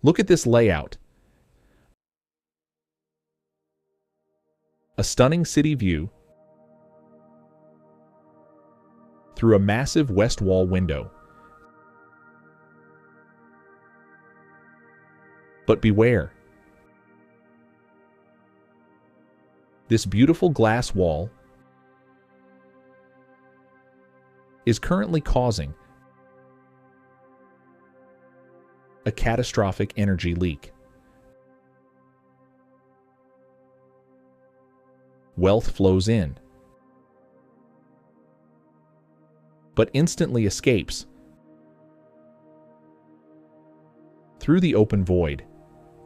Look at this layout. A stunning city view through a massive west wall window. But beware. This beautiful glass wall is currently causing a catastrophic energy leak. Wealth flows in, but instantly escapes through the open void.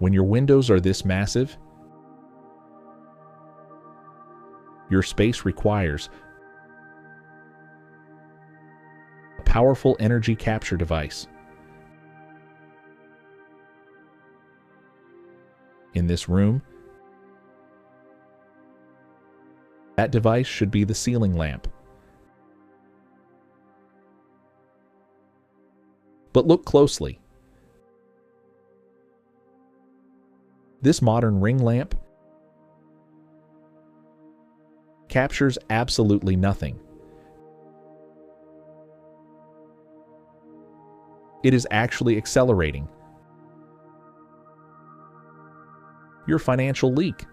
When your windows are this massive, your space requires a powerful energy capture device. In this room, that device should be the ceiling lamp. But look closely. This modern ring lamp captures absolutely nothing. It is actually accelerating your financial leak.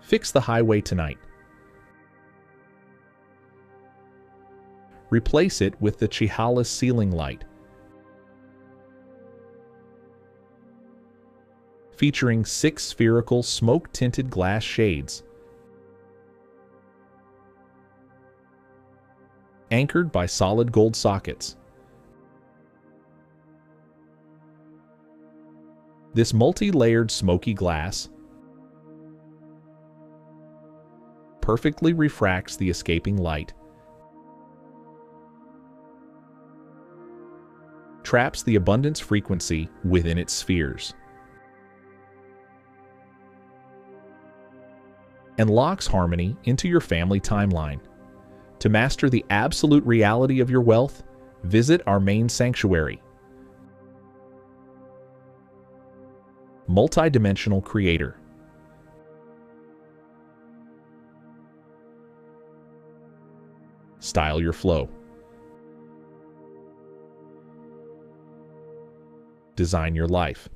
Fix the highway tonight. Replace it with the Chehalis ceiling light, featuring 6 spherical smoke-tinted glass shades, anchored by solid gold sockets. This multi-layered smoky glass perfectly refracts the escaping light, traps the abundance frequency within its spheres, and locks harmony into your family timeline. To master the absolute reality of your wealth, visit our main sanctuary. Multidimensional Creator. Style your flow. Design your life.